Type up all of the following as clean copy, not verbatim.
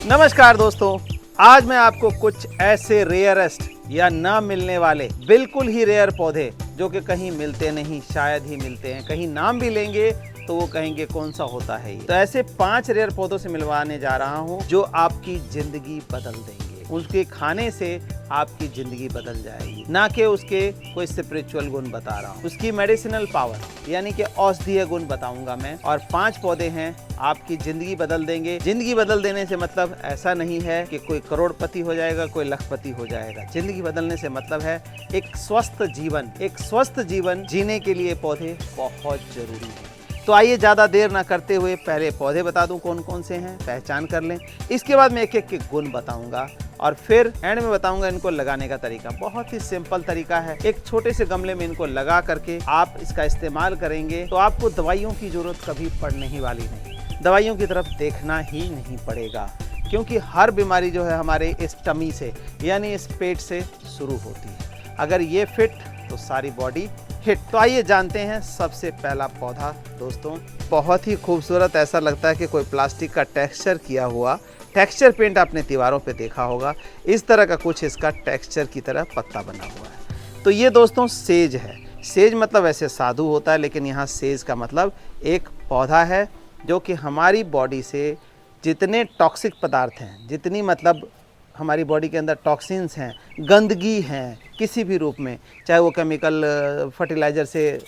नमस्कार दोस्तों, आज मैं आपको कुछ ऐसे रेयरेस्ट या ना मिलने वाले बिल्कुल ही रेयर पौधे जो कि कहीं मिलते नहीं, शायद ही मिलते हैं, कहीं नाम भी लेंगे तो वो कहेंगे कौन सा होता है ये। तो ऐसे 5 रेयर पौधों से मिलवाने जा रहा हूँ जो आपकी जिंदगी बदल देंगे। उसके खाने से आपकी जिंदगी बदल जाएगी, ना कि उसके कोई स्पिरिचुअल गुण बता रहा हूँ, उसकी मेडिसिनल पावर यानी कि औषधीय गुण बताऊंगा मैं। और 5 पौधे हैं, आपकी जिंदगी बदल देंगे। जिंदगी बदल देने से मतलब ऐसा नहीं है कि कोई करोड़पति हो जाएगा, कोई लखपति हो जाएगा। जिंदगी बदलने से मतलब है एक स्वस्थ जीवन जीने के लिए पौधे बहुत जरूरी है। तो आइए ज़्यादा देर ना करते हुए पहले पौधे बता दूं कौन कौन से हैं, पहचान कर लें। इसके बाद मैं एक एक के गुण बताऊंगा और फिर एंड में बताऊंगा इनको लगाने का तरीका। बहुत ही सिंपल तरीका है। एक छोटे से गमले में इनको लगा करके आप इसका इस्तेमाल करेंगे तो आपको दवाइयों की जरूरत कभी पड़ने ही वाली नहीं। दवाइयों की तरफ देखना ही नहीं पड़ेगा, क्योंकि हर बीमारी जो है हमारे इस टमी से यानी इस पेट से शुरू होती है। अगर ये फिट तो सारी बॉडी हिट। तो आइए जानते हैं सबसे पहला पौधा। दोस्तों बहुत ही खूबसूरत, ऐसा लगता है कि कोई प्लास्टिक का टेक्सचर किया हुआ टेक्सचर पेंट आपने दीवारों पे देखा होगा। इस तरह का कुछ इसका टेक्सचर की तरह पत्ता बना हुआ है। तो ये दोस्तों सेज है। सेज मतलब ऐसे साधु होता है, लेकिन यहाँ सेज का मतलब एक पौधा है जो कि हमारी बॉडी से जितने टॉक्सिक पदार्थ हैं, जितनी मतलब हमारी बॉडी के अंदर टॉक्सिन्स हैं, गंदगी हैं किसी भी रूप में, चाहे वो केमिकल फर्टिलाइज़र से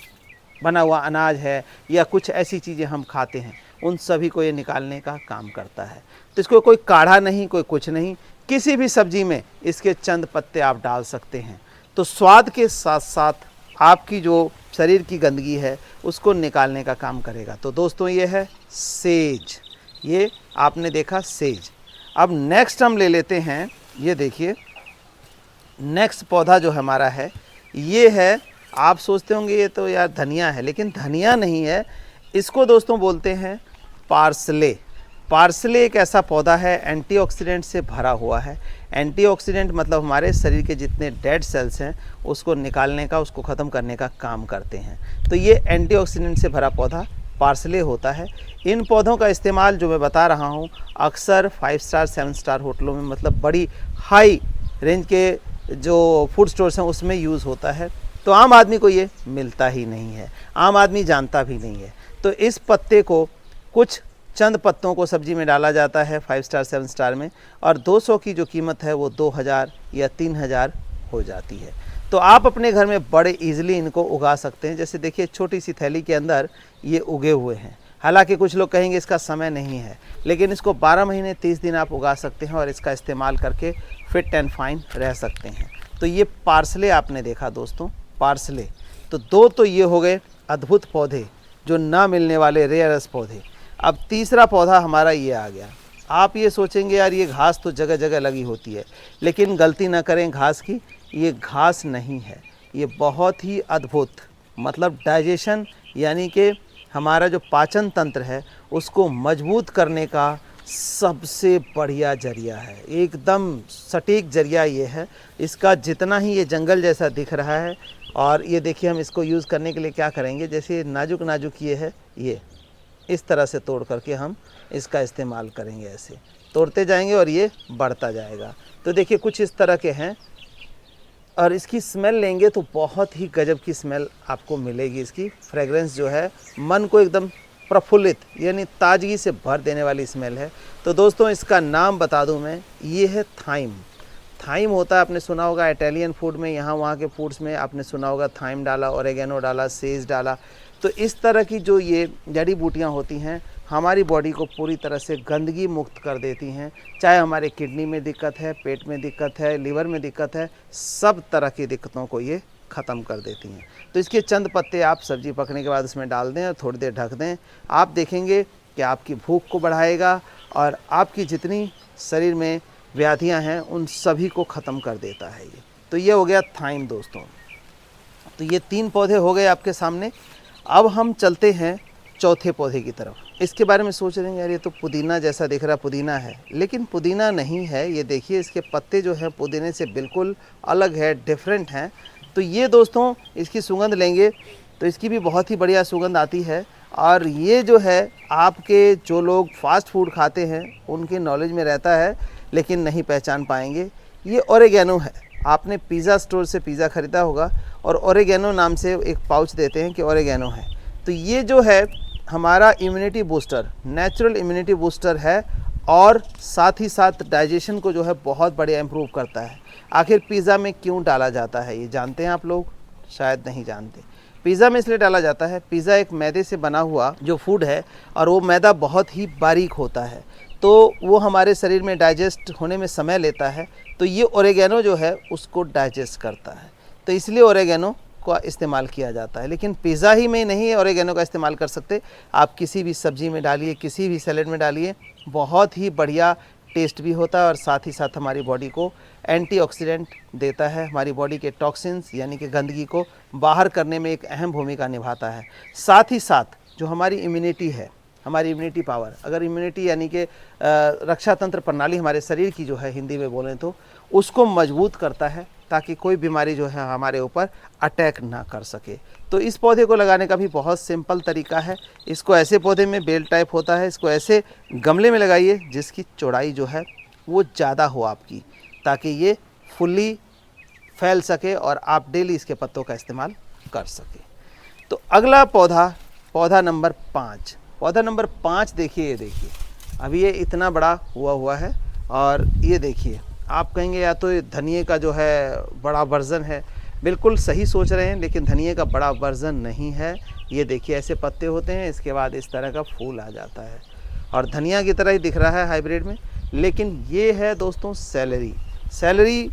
बना हुआ अनाज है या कुछ ऐसी चीज़ें हम खाते हैं, उन सभी को ये निकालने का काम करता है। तो इसको कोई काढ़ा नहीं, कोई कुछ नहीं, किसी भी सब्जी में इसके चंद पत्ते आप डाल सकते हैं। तो स्वाद के साथ साथ आपकी जो शरीर की गंदगी है उसको निकालने का काम करेगा। तो दोस्तों ये है सेज। ये आपने देखा सेज। अब नेक्स्ट हम ले लेते हैं, ये देखिए नेक्स्ट पौधा जो हमारा है ये है, आप सोचते होंगे ये तो यार धनिया है, लेकिन धनिया नहीं है। इसको दोस्तों बोलते हैं पार्सले। पार्सले एक ऐसा पौधा है एंटीऑक्सीडेंट से भरा हुआ है। एंटीऑक्सीडेंट मतलब हमारे शरीर के जितने डेड सेल्स हैं उसको निकालने का, उसको ख़त्म करने का काम करते हैं। तो ये एंटीऑक्सीडेंट से भरा पौधा पार्सले होता है। इन पौधों का इस्तेमाल जो मैं बता रहा हूँ अक्सर 5 स्टार 7 स्टार होटलों में, मतलब बड़ी हाई रेंज के जो फूड स्टोर्स हैं उसमें यूज़ होता है। तो आम आदमी को ये मिलता ही नहीं है, आम आदमी जानता भी नहीं है। तो इस पत्ते को, कुछ चंद पत्तों को सब्जी में डाला जाता है 5 स्टार 7 स्टार में, और 200 की जो कीमत है वो 2000 या 3000 हो जाती है। तो आप अपने घर में बड़े इजीली इनको उगा सकते हैं। जैसे देखिए छोटी सी थैली के अंदर ये उगे हुए हैं। हालांकि कुछ लोग कहेंगे इसका समय नहीं है, लेकिन इसको 12 महीने 30 दिन आप उगा सकते हैं और इसका इस्तेमाल करके फिट एंड फाइन रह सकते हैं। तो ये पार्सले आपने देखा दोस्तों, पार्सले। तो 2 तो ये हो गए अद्भुत पौधे जो ना मिलने वाले रेयरस पौधे। अब तीसरा पौधा हमारा ये आ गया। आप ये सोचेंगे यार ये घास तो जगह जगह लगी होती है, लेकिन गलती ना करें घास की, ये घास नहीं है। ये बहुत ही अद्भुत, मतलब डाइजेशन यानी कि हमारा जो पाचन तंत्र है उसको मजबूत करने का सबसे बढ़िया जरिया है। एकदम सटीक जरिया ये है। इसका जितना ही ये जंगल जैसा दिख रहा है, और ये देखिए हम इसको यूज़ करने के लिए क्या करेंगे, जैसे नाजुक नाजुक ये है, ये इस तरह से तोड़ करके हम इसका इस्तेमाल करेंगे। ऐसे तोड़ते जाएंगे और ये बढ़ता जाएगा। तो देखिए कुछ इस तरह के हैं, और इसकी स्मेल लेंगे तो बहुत ही गजब की स्मेल आपको मिलेगी। इसकी फ्रेगरेंस जो है मन को एकदम प्रफुल्लित यानी ताजगी से भर देने वाली स्मेल है। तो दोस्तों इसका नाम बता दूं मैं, ये है थाइम। थाइम होता है, आपने सुना होगा इटालियन फूड में, यहाँ वहाँ के फूड्स में आपने सुना होगा थाइम डाला, ओरेगेनो डाला, सेज डाला। तो इस तरह की जो ये जड़ी बूटियाँ होती हैं हमारी बॉडी को पूरी तरह से गंदगी मुक्त कर देती हैं। चाहे हमारे किडनी में दिक्कत है, पेट में दिक्कत है, लीवर में दिक्कत है, सब तरह की दिक्कतों को ये ख़त्म कर देती हैं। तो इसके चंद पत्ते आप सब्जी पकने के बाद उसमें डाल दें और थोड़ी देर ढक दें। आप देखेंगे कि आपकी भूख को बढ़ाएगा और आपकी जितनी शरीर में व्याधियां हैं उन सभी को ख़त्म कर देता है ये। तो ये हो गया थाइम दोस्तों। तो ये 3 पौधे हो गए आपके सामने। अब हम चलते हैं चौथे पौधे की तरफ। इसके बारे में सोच रहे हैं यार ये तो पुदीना जैसा दिख रहा, पुदीना है, लेकिन पुदीना नहीं है। ये देखिए इसके पत्ते जो है पुदीने से बिल्कुल अलग है, डिफरेंट हैं। तो ये दोस्तों इसकी सुगंध लेंगे तो इसकी भी बहुत ही बढ़िया सुगंध आती है। और ये जो है आपके जो लोग फास्ट फूड खाते हैं उनके नॉलेज में रहता है लेकिन नहीं पहचान पाएंगे। ये ओरेगैनो है। आपने पिज़्ज़ा स्टोर से पिज़्ज़ा ख़रीदा होगा और ओरेगैनो नाम से एक पाउच देते हैं कि ओरेगैनो है। तो ये जो है हमारा immunity booster, natural immunity booster है और साथ ही साथ डाइजेशन को जो है बहुत बढ़िया इम्प्रूव करता है। आखिर पिज़्ज़ा में क्यों डाला जाता है ये जानते हैं आप लोग? शायद नहीं जानते। पिज़्ज़ा में इसलिए डाला जाता है, पिज़्ज़ा एक मैदे से बना हुआ जो फूड है और वो मैदा बहुत ही बारीक होता है, तो वो हमारे शरीर में डाइजेस्ट होने में समय लेता है। तो ये ओरेगैनो जो है उसको डाइजेस्ट करता है, तो इसलिए ओरेगैनो का इस्तेमाल किया जाता है। लेकिन पिज़्ज़ा ही में नहीं ओरेगैनो का इस्तेमाल कर सकते, आप किसी भी सब्ज़ी में डालिए, किसी भी सैलेड में डालिए, बहुत ही बढ़िया टेस्ट भी होता है और साथ ही साथ हमारी बॉडी को एंटीऑक्सीडेंट देता है, हमारी बॉडी के टॉक्सिन्स यानी कि गंदगी को बाहर करने में एक अहम भूमिका निभाता है। साथ ही साथ जो हमारी इम्यूनिटी है, हमारी इम्यूनिटी पावर, अगर इम्यूनिटी यानी कि रक्षा तंत्र प्रणाली हमारे शरीर की जो है हिंदी में बोलें तो उसको मजबूत करता है ताकि कोई बीमारी जो है हमारे ऊपर अटैक ना कर सके। तो इस पौधे को लगाने का भी बहुत सिंपल तरीका है। इसको ऐसे पौधे में बेल टाइप होता है, इसको ऐसे गमले में लगाइए जिसकी चौड़ाई जो है वो ज़्यादा हो आपकी, ताकि ये फुल्ली फैल सके और आप डेली इसके पत्तों का इस्तेमाल कर सके। तो अगला पौधा नंबर 5। पौधा नंबर 5 देखिए, ये देखिए अभी ये इतना बड़ा हुआ है और ये देखिए, आप कहेंगे या तो ये धनिए का जो है बड़ा वर्जन है। बिल्कुल सही सोच रहे हैं, लेकिन धनिए का बड़ा वर्जन नहीं है। ये देखिए ऐसे पत्ते होते हैं, इसके बाद इस तरह का फूल आ जाता है और धनिया की तरह ही दिख रहा है हाइब्रिड में। लेकिन ये है दोस्तों सैलरी। सैलरी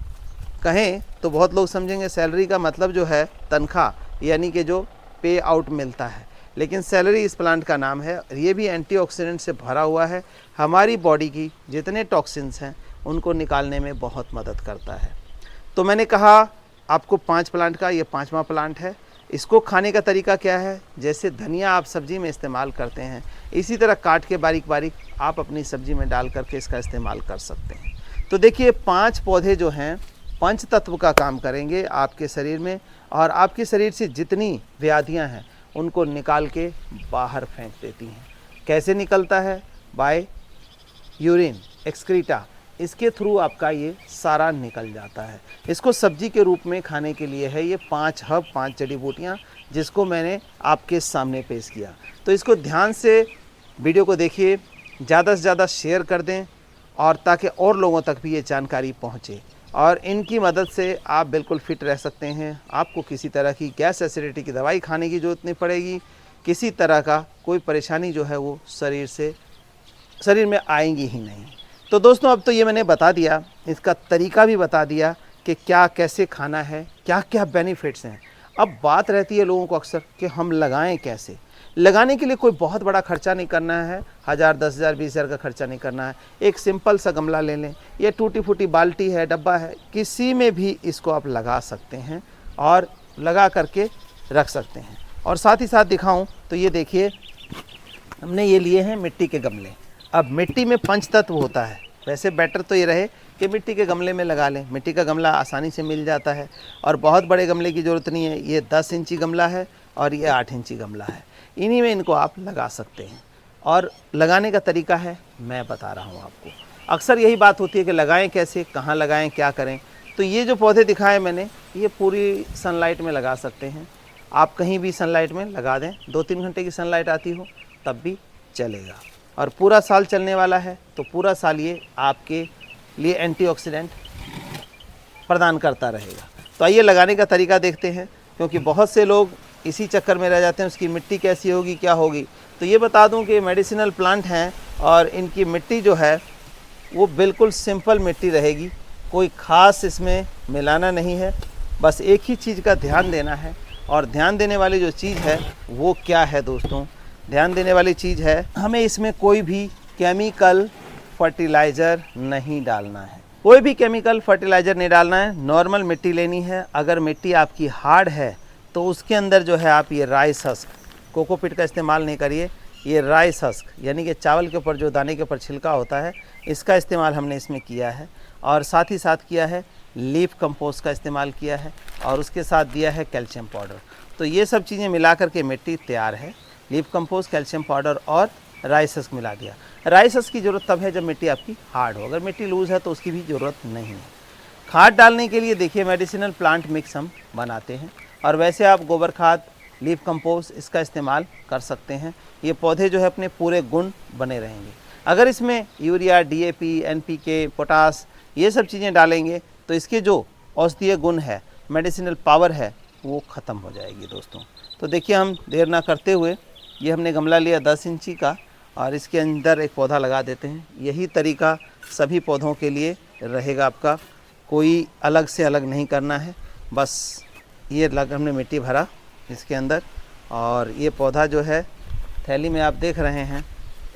कहें तो बहुत लोग समझेंगे सैलरी का मतलब जो है तनख्वाह, यानी कि जो पे आउट मिलता है, लेकिन सैलरी इस प्लांट का नाम है। ये भी एंटीऑक्सीडेंट से भरा हुआ है, हमारी बॉडी की जितने टॉक्सिन्स हैं उनको निकालने में बहुत मदद करता है। तो मैंने कहा आपको 5 प्लांट का, ये 5वां प्लांट है। इसको खाने का तरीका क्या है? जैसे धनिया आप सब्जी में इस्तेमाल करते हैं, इसी तरह काट के बारीक बारीक आप अपनी सब्जी में डाल करके इसका इस्तेमाल कर सकते हैं। तो देखिए 5 पौधे जो हैं पंच तत्व का काम करेंगे आपके शरीर में और आपके शरीर से जितनी व्याधियां हैं उनको निकाल के बाहर फेंक देती हैं। कैसे निकलता है? बाय यूरिन, एक्सक्रीटा, इसके थ्रू आपका ये सारा निकल जाता है। इसको सब्जी के रूप में खाने के लिए है ये 5 हर्ब, 5 जड़ी बूटियाँ जिसको मैंने आपके सामने पेश किया। तो इसको ध्यान से वीडियो को देखिए, ज़्यादा से ज़्यादा शेयर कर दें और ताकि और लोगों तक भी ये जानकारी पहुँचे और इनकी मदद से आप बिल्कुल फिट रह सकते हैं। आपको किसी तरह की गैस एसिडिटी की दवाई खाने की ज़रूरत नहीं पड़ेगी, किसी तरह का कोई परेशानी जो है वो शरीर में आएंगी ही नहीं। तो दोस्तों अब तो ये मैंने बता दिया, इसका तरीका भी बता दिया कि क्या कैसे खाना है, क्या क्या बेनिफिट्स हैं। अब बात रहती है लोगों को अक्सर कि हम लगाएं कैसे। लगाने के लिए कोई बहुत बड़ा खर्चा नहीं करना है, 1000, 10,000, 20,000 का खर्चा नहीं करना है। एक सिंपल सा गमला ले लें, ये टूटी फूटी बाल्टी है, डब्बा है, किसी में भी इसको आप लगा सकते हैं और लगा करके रख सकते हैं। और साथ ही साथ दिखाऊं तो ये देखिए हमने ये लिए हैं मिट्टी के गमले। अब मिट्टी में पंच तत्व होता है, वैसे बेटर तो ये रहे कि मिट्टी के गमले में लगा लें। मिट्टी का गमला आसानी से मिल जाता है और बहुत बड़े गमले की ज़रूरत नहीं है। ये 10 इंची गमला है और ये 8 इंची गमला है, इन्हीं में इनको आप लगा सकते हैं। और लगाने का तरीका है मैं बता रहा हूँ आपको। अक्सर यही बात होती है कि लगाएं कैसे, कहाँ लगाएं, क्या करें। तो ये जो पौधे दिखाए मैंने, ये पूरी सनलाइट में लगा सकते हैं। आप कहीं भी सनलाइट में लगा दें, 2-3 घंटे की सनलाइट आती हो तब भी चलेगा और पूरा साल चलने वाला है। तो पूरा साल ये आपके लिए एंटीऑक्सीडेंट प्रदान करता रहेगा। तो आइए लगाने का तरीका देखते हैं, क्योंकि बहुत से लोग इसी चक्कर में रह जाते हैं उसकी मिट्टी कैसी होगी, क्या होगी। तो ये बता दूं कि मेडिसिनल प्लांट हैं और इनकी मिट्टी जो है वो बिल्कुल सिंपल मिट्टी रहेगी, कोई ख़ास इसमें मिलाना नहीं है। बस एक ही चीज़ का ध्यान देना है, और ध्यान देने वाली जो चीज़ है वो क्या है दोस्तों? ध्यान देने वाली चीज़ है हमें इसमें कोई भी केमिकल फर्टिलाइज़र नहीं डालना है। कोई भी केमिकल फर्टिलाइज़र नहीं डालना है। नॉर्मल मिट्टी लेनी है। अगर मिट्टी आपकी हार्ड है तो उसके अंदर जो है आप ये राइस हस्क, कोकोपीट का इस्तेमाल नहीं करिए। ये राइस हस्क यानी कि चावल के ऊपर जो दाने के ऊपर छिलका होता है, इसका इस्तेमाल हमने इसमें किया है। और साथ ही साथ किया है लीफ कंपोस्ट का इस्तेमाल किया है और उसके साथ दिया है कैल्शियम पाउडर। तो ये सब चीज़ें मिला कर के मिट्टी तैयार है। लीफ कंपोस्ट, कैल्शियम पाउडर और राइस हस्क मिला दिया। राइस हस्क की ज़रूरत तब है जब मिट्टी आपकी हार्ड हो, अगर मिट्टी लूज़ है तो उसकी भी ज़रूरत नहीं है। खाद डालने के लिए देखिए मेडिसिनल प्लांट मिक्स हम बनाते हैं, और वैसे आप गोबर खाद, लीफ कंपोस्ट इसका इस्तेमाल कर सकते हैं। ये पौधे जो है अपने पूरे गुण बने रहेंगे। अगर इसमें यूरिया, डीएपी, एनपीके, पोटास ये सब चीज़ें डालेंगे तो इसके जो औषधीय गुण है, मेडिसिनल पावर है, वो ख़त्म हो जाएगी दोस्तों। तो देखिए हम देर ना करते हुए ये हमने गमला लिया 10 इंची का, और इसके अंदर एक पौधा लगा देते हैं। यही तरीका सभी पौधों के लिए रहेगा आपका, कोई अलग से अलग नहीं करना है। बस ये हमने मिट्टी भरा इसके अंदर, और ये पौधा जो है थैली में आप देख रहे हैं,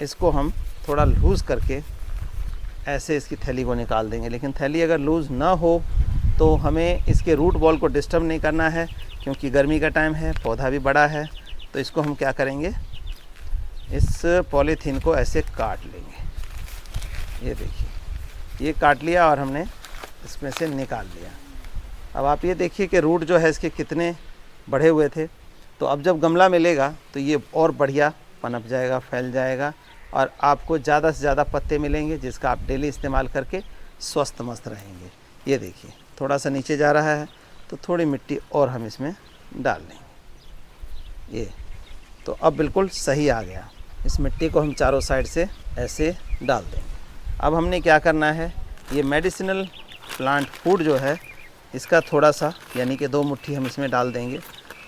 इसको हम थोड़ा लूज़ करके ऐसे इसकी थैली को निकाल देंगे। लेकिन थैली अगर लूज़ ना हो तो हमें इसके रूट बॉल को डिस्टर्ब नहीं करना है, क्योंकि गर्मी का टाइम है, पौधा भी बड़ा है। तो इसको हम क्या करेंगे, इस पॉलीथीन को ऐसे काट लेंगे। ये देखिए, ये काट लिया और हमने इसमें से निकाल लिया। अब आप ये देखिए कि रूट जो है इसके कितने बढ़े हुए थे। तो अब जब गमला मिलेगा तो ये और बढ़िया पनप जाएगा, फैल जाएगा, और आपको ज़्यादा से ज़्यादा पत्ते मिलेंगे, जिसका आप डेली इस्तेमाल करके स्वस्थ मस्त रहेंगे। ये देखिए थोड़ा सा नीचे जा रहा है, तो थोड़ी मिट्टी और हम इसमें डाल लेंगे। ये तो अब बिल्कुल सही आ गया। इस मिट्टी को हम चारों साइड से ऐसे डाल देंगे। अब हमने क्या करना है, ये मेडिसिनल प्लांट फूड जो है इसका थोड़ा सा, यानी कि 2 मुट्ठी हम इसमें डाल देंगे,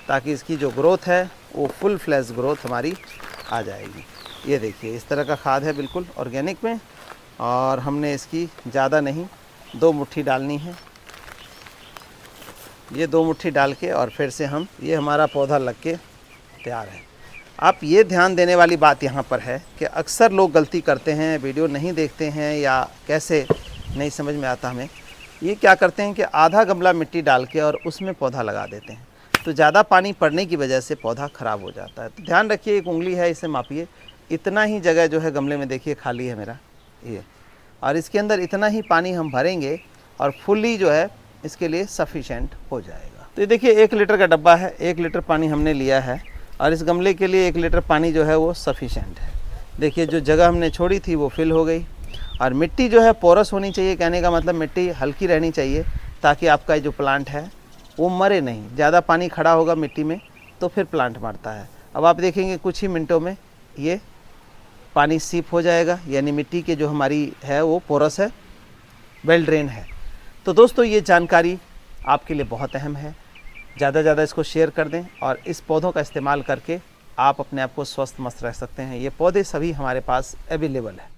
ताकि इसकी जो ग्रोथ है वो फुल फ्लैश ग्रोथ हमारी आ जाएगी। ये देखिए इस तरह का खाद है, बिल्कुल ऑर्गेनिक में, और हमने इसकी ज़्यादा नहीं 2 मुट्ठी डालनी है। ये 2 मुट्ठी डाल के और फिर से हम, ये हमारा पौधा लग के तैयार है। आप ये ध्यान देने वाली बात यहाँ पर है कि अक्सर लोग गलती करते हैं, वीडियो नहीं देखते हैं या कैसे नहीं समझ में आता हमें। ये क्या करते हैं कि आधा गमला मिट्टी डाल के और उसमें पौधा लगा देते हैं, तो ज़्यादा पानी पड़ने की वजह से पौधा ख़राब हो जाता है। तो ध्यान रखिए, एक उंगली है, इसे मापिए, इतना ही जगह जो है गमले में देखिए खाली है मेरा ये, और इसके अंदर इतना ही पानी हम भरेंगे और फुल्ली जो है इसके लिए सफिशेंट हो जाएगा। तो ये देखिए 1 लीटर का डब्बा है, 1 लीटर पानी हमने लिया है, और इस गमले के लिए 1 लीटर पानी जो है वो सफिशेंट है। देखिए जो जगह हमने छोड़ी थी वो फिल हो गई, और मिट्टी जो है पोरस होनी चाहिए। कहने का मतलब मिट्टी हल्की रहनी चाहिए, ताकि आपका जो प्लांट है वो मरे नहीं। ज़्यादा पानी खड़ा होगा मिट्टी में तो फिर प्लांट मरता है। अब आप देखेंगे कुछ ही मिनटों में ये पानी सीप हो जाएगा, यानी मिट्टी के जो हमारी है वो पोरस है, वेल ड्रेन है। तो दोस्तों ये जानकारी आपके लिए बहुत अहम है, ज़्यादा से ज़्यादा इसको शेयर कर दें, और इस पौधों का इस्तेमाल करके आप अपने आप को स्वस्थ मस्त रख सकते हैं। ये पौधे सभी हमारे पास अवेलेबल है।